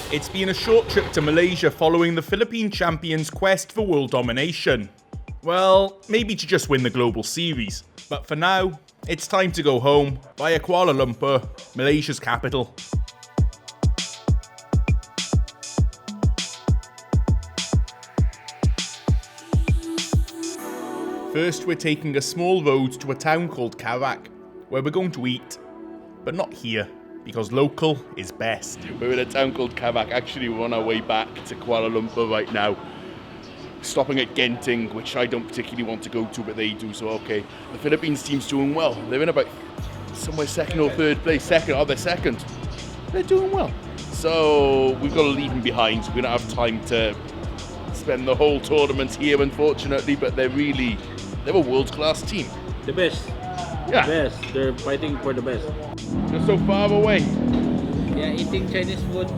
It's been a short trip to Malaysia following the Philippine champions' quest for world domination. Well, maybe to just win the global series. But for now, it's time to go home via Kuala Lumpur, Malaysia's capital. First, we're taking a small road to a town called Karak, where we're going to eat. But not here, because local is best. We're in a town called Karak. Actually, we're on our way back to Kuala Lumpur right now. Stopping at Genting, which I don't particularly want to go to, but they do, so okay. The Philippines team's doing well. They're in about somewhere second or third place. They're second. They're doing well. So we've got to leave them behind. We don't have time to spend the whole tournament here, unfortunately, but they're a world-class team. The best. Yeah. The best. They're fighting for the best. They're so far away. Yeah, eating Chinese food.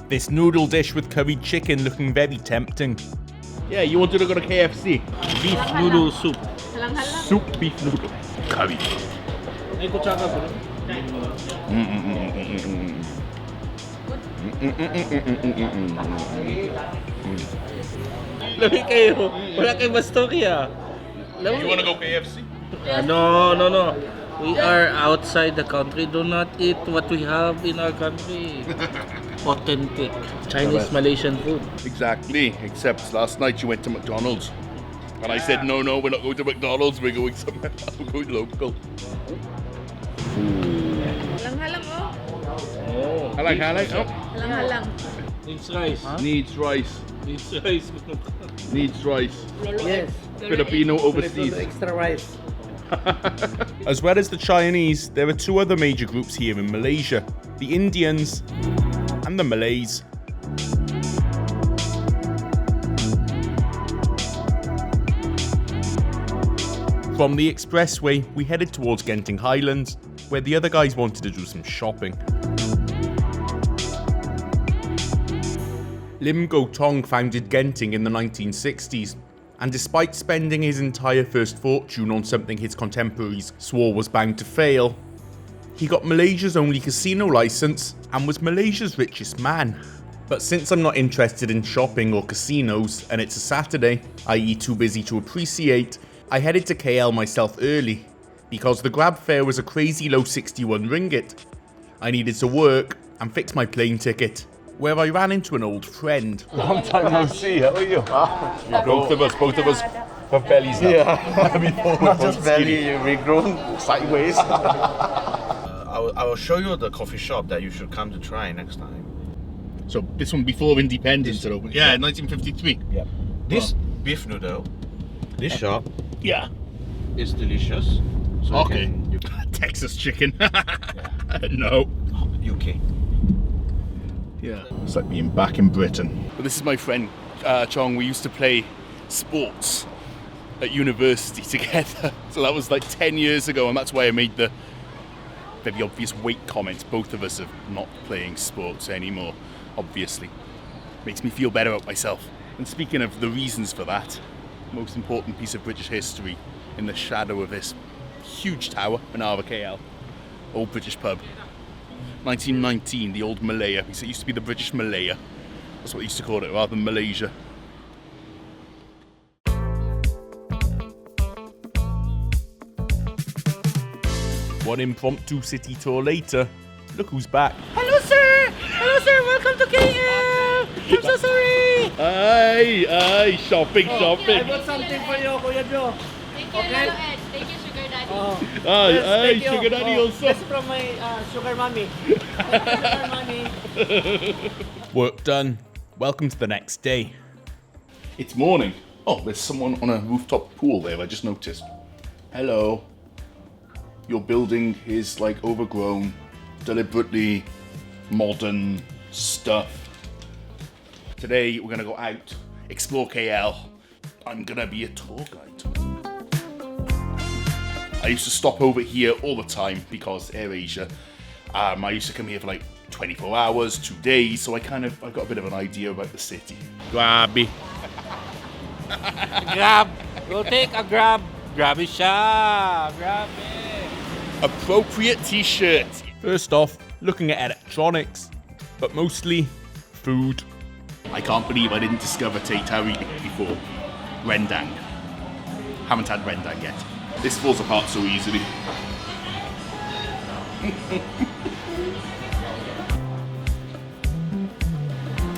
This noodle dish with curried chicken looking very tempting. Yeah, you wanted to go to KFC. Beef noodle soup. Soup beef noodle. Curry. Ay, kutsara po. Lami kayo. Wala kayong bastoki ah. You want to go KFC? No. We are outside the country. Do not eat what we have in our country. Authentic Chinese Malaysian food. Exactly. Except last night you went to McDonald's. And I said, no, we're not going to McDonald's. We're going somewhere else. We're going local. Halang-halang oh. Oh. Halang. Oh. Halang-halang. Needs rice. Huh? Needs rice. Needs rice. Needs rice. Yes. Filipino overseas. Extra rice. As well as the Chinese, there are two other major groups here in Malaysia, the Indians and the Malays. From the expressway, we headed towards Genting Highlands, where the other guys wanted to do some shopping. Lim Go Tong founded Genting in the 1960s, and despite spending his entire first fortune on something his contemporaries swore was bound to fail, he got Malaysia's only casino license and was Malaysia's richest man. But since I'm not interested in shopping or casinos, and it's a Saturday, i.e. too busy to appreciate, I headed to KL myself early, because the grab fare was a crazy low 61 ringgit. I needed to work and fix my plane ticket, where I ran into an old friend. Long time no see, how are you? Both of us have bellies now. Yeah, not just belly, regrown sideways. I will show you the coffee shop that you should come to try next time. So this one before independence had opened. Yeah, 1953. Yeah. This beef noodle, this shop Yeah. is delicious. So Okay. you Texas chicken. No. can UK. Yeah. It's like being back in Britain. But this is my friend Chong. We used to play sports at university together. So that was like 10 years ago, and that's why I made the very obvious weight comment. Both of us are not playing sports anymore, obviously. Makes me feel better about myself. And speaking of the reasons for that, most important piece of British history in the shadow of this huge tower in KL, Old British Pub. 1919, the old Malaya. It used to be the British Malaya. That's what they used to call it, rather than Malaysia. One impromptu city tour later, look who's back. Hello, sir. Welcome to KL. I'm so sorry. Aye, shopping. I bought something for you, Kuya Joe. Thank you, Lolo Ed. Thank you, Sugar Daddy. Aye, sugar daddy also. This is from my sugar mommy. Sugar mommy. Work done. Welcome to the next day. It's morning. Oh, there's someone on a rooftop pool there, I just noticed. Hello. Your building is like overgrown, deliberately modern stuff. Today we're gonna go out, explore KL. I'm gonna be a tour guide. I used to stop over here all the time because AirAsia. I used to come here for like 24 hours, 2 days, so I got a bit of an idea about the city. Grabby. Grab. We'll take a grab. Grab it siya. Grab it. Appropriate t-shirt. First off, looking at electronics, but mostly food. I can't believe I didn't discover Teh Tarik before. Rendang. Haven't had rendang yet. This falls apart so easily.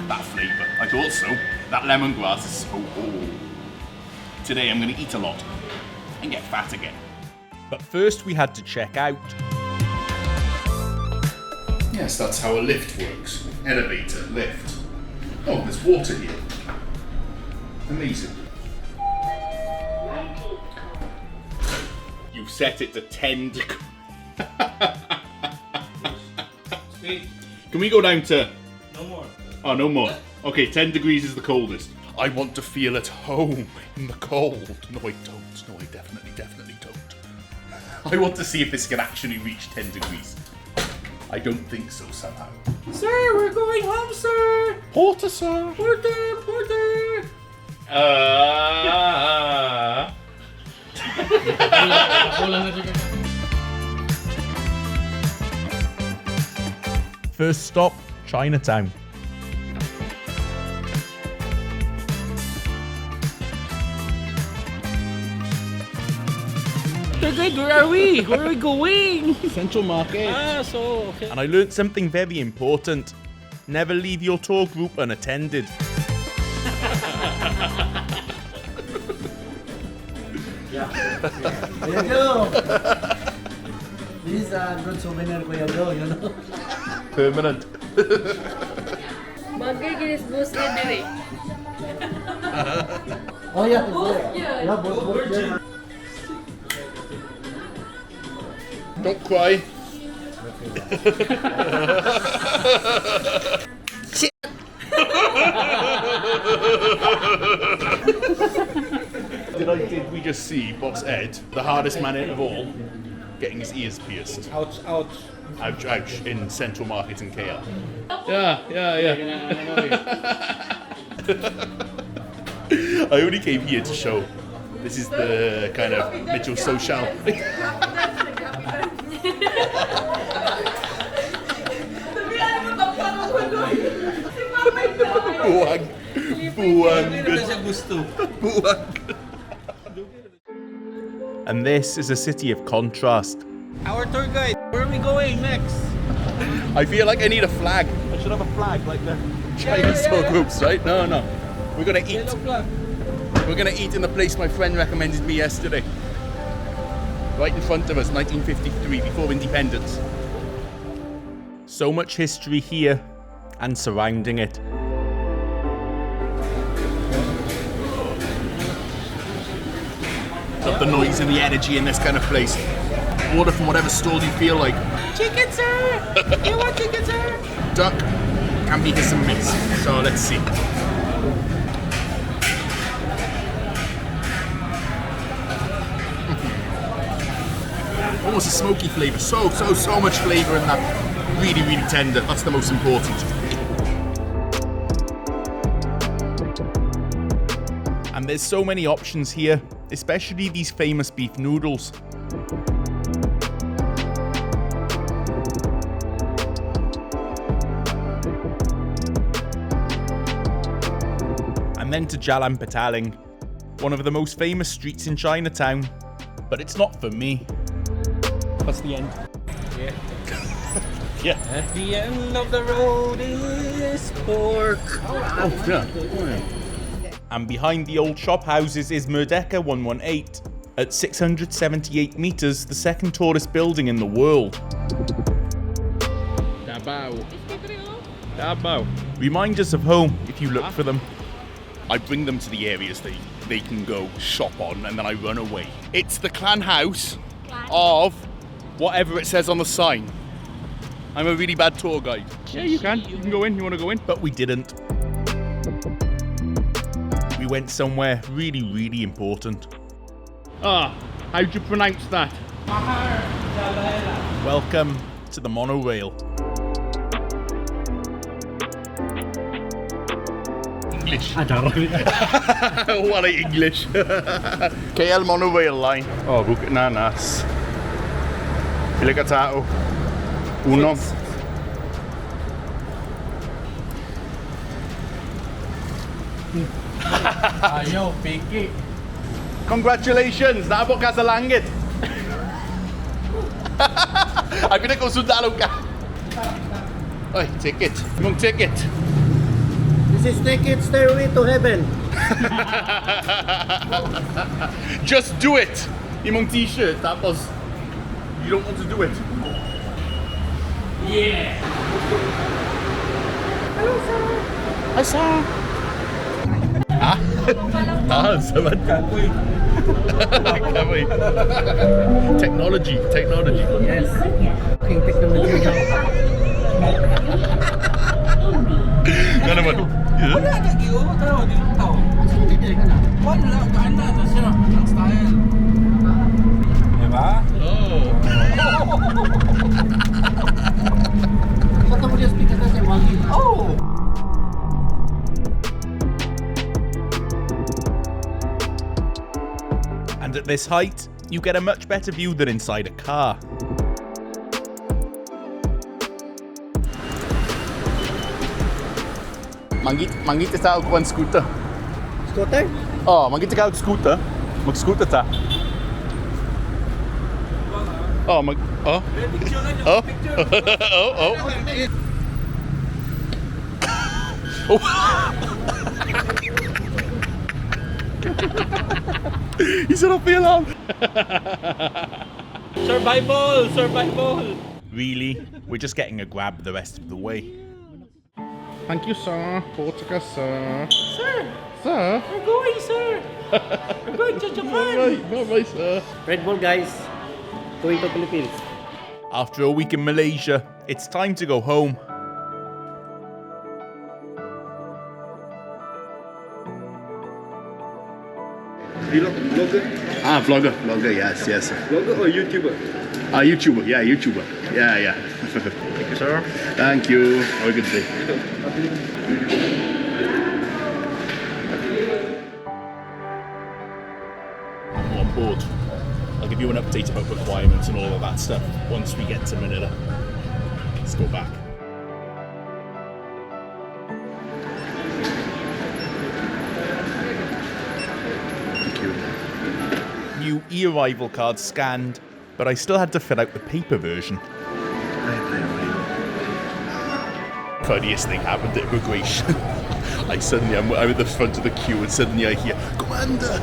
That flavour. I thought so. That lemongrass is so good. Today I'm going to eat a lot and get fat again. But first we had to check out. Yes, that's how a lift works. Elevator, lift. Oh, there's water here. Amazing. You've set it to 10 degrees. Can we go down to... No more. Oh, no more. Okay, 10 degrees is the coldest. I want to feel at home in the cold. No, I don't. No, I definitely don't. I want to see if this can actually reach 10 degrees. I don't think so somehow. Sir, we're going home, sir. Porter, sir. Porter. First stop, Chinatown. Tour guide, where are we? Where are we going? Central Market. So okay. And I learnt something very important. Never leave your tour group unattended. There you go. This is a good souvenir for you, you know. Permanent. Bagay ginis bus na diri. Oh yeah, it's there. Yeah, both there. Don't cry. Did we just see Boss Ed, the hardest man of all, getting his ears pierced? Ouch. Ouch, in Central Market in KL. I only came here to show this is the kind of Mitchell social. Buwag. And this is a city of contrast. Our tour guide, where are we going next? I feel like I need a flag. I should have a flag like that. Chinese tour groups, right? No. We're gonna eat. Yellow flag. We're gonna eat in the place my friend recommended me yesterday. Right in front of us, 1953, before independence. So much history here and surrounding it. Love the noise and the energy in this kind of place. Order from whatever stall you feel like. Chicken, sir. You want chicken, sir? Duck can be hit and miss. So let's see. Almost a smoky flavour. So much flavour in that. Really, really tender. That's the most important. And there's so many options here, especially these famous beef noodles. And then to Jalan Petaling, one of the most famous streets in Chinatown. But it's not for me. That's the end. Yeah. At the end of the road is pork. Oh, yeah. And behind the old shop houses is Merdeka 118. At 678 meters, the second tallest building in the world. Davao. Remind us of home if you look for them. I bring them to the areas they can go shop on, and then I run away. It's the clan house of whatever it says on the sign. I'm a really bad tour guide. Yeah, you can. You can go in. You want to go in? But we didn't. We went somewhere really, really important. How'd you pronounce that? Welcome to the monorail. English. What a English. KL monorail line. Oh, bukit nanas. Pila ka tao? Uno. Ayaw, piki. Congratulations! Naabot ka sa langit! Ay, pinag-usundalo ka! Ay, ticket. Mong ticket. This is ticket stairway to heaven. Just do it! Yung mong t-shirt, tapos you don't want to do it. Yeah! Hi, sir! Samad ka. Technology. Yes. King technology daw. Nga naman. Wala ka, Gio. Tao, di lang tao. Wala ka na. Ito siya. Ang style. Diba? Oh. Kata mo dia speaker kasi wangi. Oh! And at this height, you get a much better view than inside a car. Manggit sa ako ang scooter. Scooter? Oh, manggit ka og scooter. Mag-scooter ta. Oh, Oh. Oh. Oh. Oh. You set off the alarm. Survival! Really, we're just getting a grab the rest of the way. Thank you, sir. Portugal, sir. Sir, Sir? we're going, sir. We're going to Japan. Bye, sir. Red Bull guys. Going to Philippines. After a week in Malaysia, it's time to go home. Vlogger? Vlogger, yes. Vlogger or YouTuber? YouTuber. Yeah. Thank you, sir. Thank you. Have a good day. I'm on board. I'll give you an update about requirements and all of that stuff once we get to Manila. Let's go back. Thank you. New e-arrival card scanned, but I still had to fill out the paper version. Funniest thing happened at immigration. I'm at the front of the queue and suddenly I hear Kumander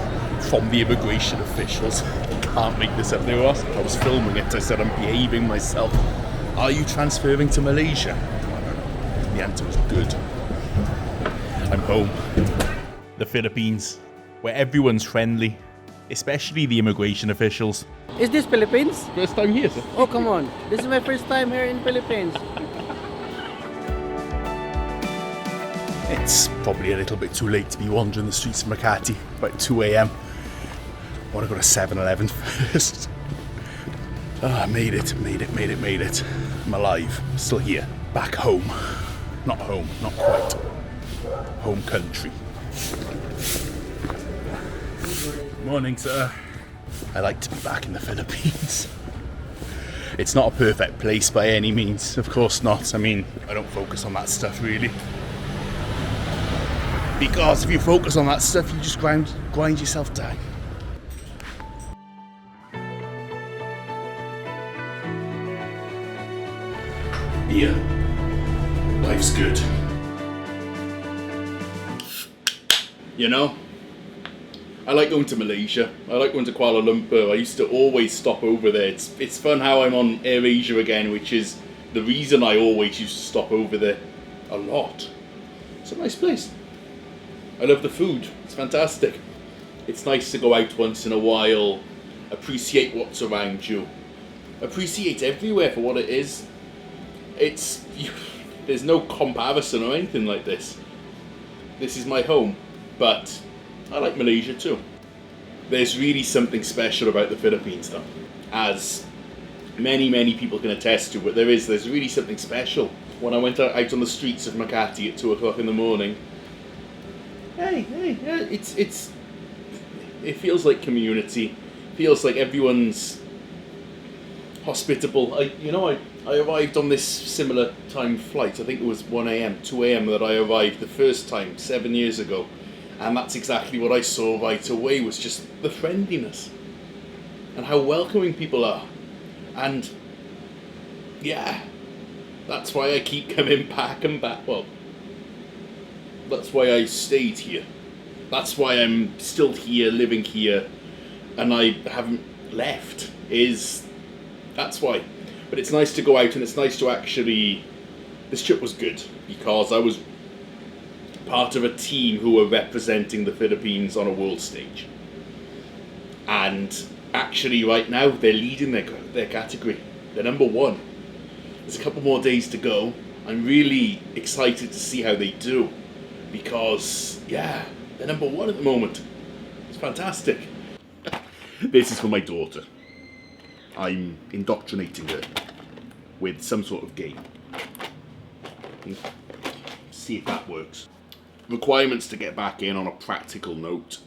from the immigration officials. I can't make this up. They were asking, I was filming it. I said I'm behaving myself. Are you transferring to Malaysia? The answer was good. I'm home. The Philippines, where everyone's friendly, especially the immigration officials. Is this Philippines? First time here, sir. Oh come on. This is my first time here in Philippines. It's probably a little bit too late to be wandering the streets of Makati about 2 a.m. I want to go to 7-Eleven first. I made it. I'm alive. Still here. Back home. Not home, not quite. Home country. Morning, sir. I like to be back in the Philippines. It's not a perfect place by any means. Of course not. I mean, I don't focus on that stuff really. Because if you focus on that stuff, you just grind yourself down. Here, life's good. You know, I like going to Malaysia. I like going to Kuala Lumpur. I used to always stop over there. It's fun how I'm on AirAsia again, which is the reason I always used to stop over there a lot. It's a nice place. I love the food. It's fantastic. It's nice to go out once in a while, appreciate what's around you, appreciate everywhere for what it is. There's no comparison or anything like this. This is my home, but I like Malaysia too. There's really something special about the Philippines though, as many people can attest to, but there's really something special. When I went out on the streets of Makati at 2 o'clock in the morning, it feels like community. Feels like everyone's hospitable. I arrived on this similar time flight. I think it was 1 a.m., 2 a.m. that I arrived the first time 7 years ago, And that's exactly what I saw right away, was just the friendliness. And how welcoming people are. And yeah, that's why I keep coming back and back. Well, that's why I stayed here. That's why I'm still here, living here, and I haven't left. That's why. But it's nice to go out, and it's nice to actually... This trip was good because I was part of a team who were representing the Philippines on a world stage. And actually right now they're leading their category. They're number 1. There's a couple more days to go. I'm really excited to see how they do because, yeah, they're number 1 at the moment. It's fantastic. This is for my daughter. I'm indoctrinating her with some sort of game. See if that works. Requirements to get back in on a practical note.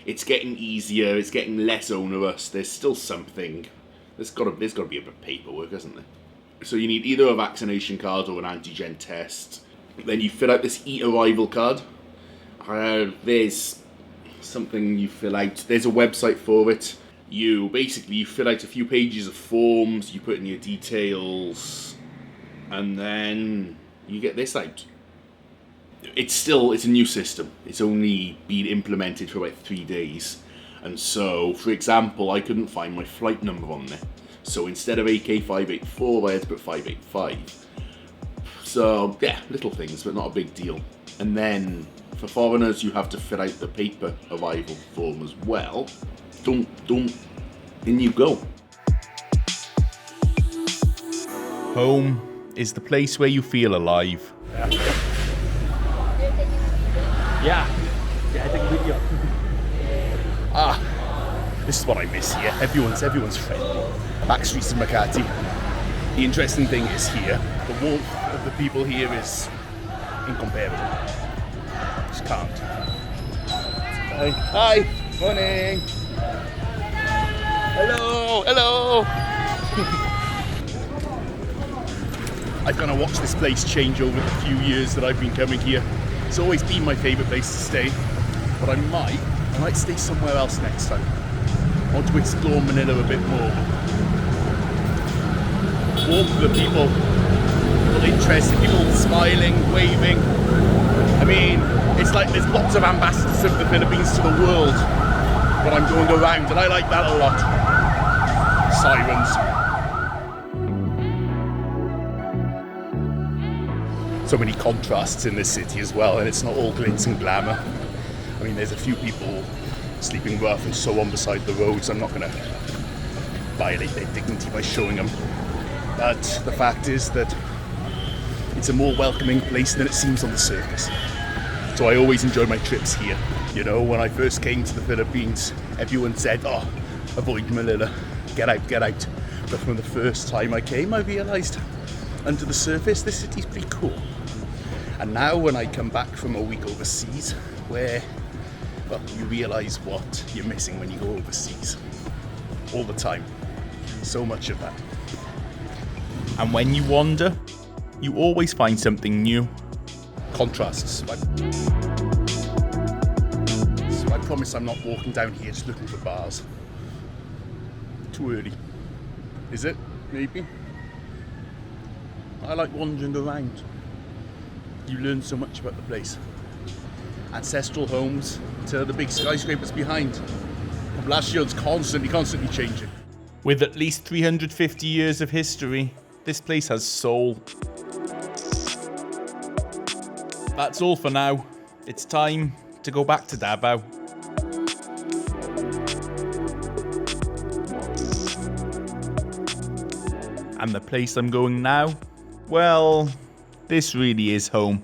It's getting easier, it's getting less onerous. There's still something. There's got to be a bit of paperwork, isn't there? So you need either a vaccination card or an antigen test. Then you fill out this e-arrival card. There's something you fill out. There's a website for it. You fill out a few pages of forms, you put in your details, and then you get this out. It's a new system. It's only been implemented for about 3 days. And so, for example, I couldn't find my flight number on there. So instead of AK584, I had to put 585. So, yeah, little things, but not a big deal. And then, for foreigners, you have to fill out the paper arrival form as well. In you go. Home is the place where you feel alive. Yeah, I take a video. This is what I miss here. Everyone's friendly. Backstreets in Makati. The interesting thing is here, the warmth of the people here is incomparable. Just can't. Hi. Morning. Hello. I've kind of watched this place change over the few years that I've been coming here. It's always been my favourite place to stay, but I might stay somewhere else next time. I want to explore Manila a bit more. Warmth of the people interested, people smiling, waving. I mean, it's like there's lots of ambassadors of the Philippines to the world when I'm going around, and I like that a lot. Sirens. So many contrasts in this city as well, and it's not all glitz and glamour. I mean, there's a few people sleeping rough and so on beside the roads. I'm not going to violate their dignity by showing them. But the fact is that it's a more welcoming place than it seems on the surface. So I always enjoy my trips here. You know, when I first came to the Philippines, everyone said, avoid Manila, get out. But from the first time I came, I realised under the surface, this city's pretty cool. And now when I come back from a week overseas, where, well, you realise what you're missing when you go overseas. All the time. So much of that. And when you wander, you always find something new. Contrasts. So I promise I'm not walking down here just looking for bars. Too early. Is it? Maybe. I like wandering around. You learn so much about the place. Ancestral homes to the big skyscrapers behind. Poblacion's constantly changing. With at least 350 years of history, this place has soul. That's all for now. It's time to go back to Davao. And the place I'm going now? Well, this really is home.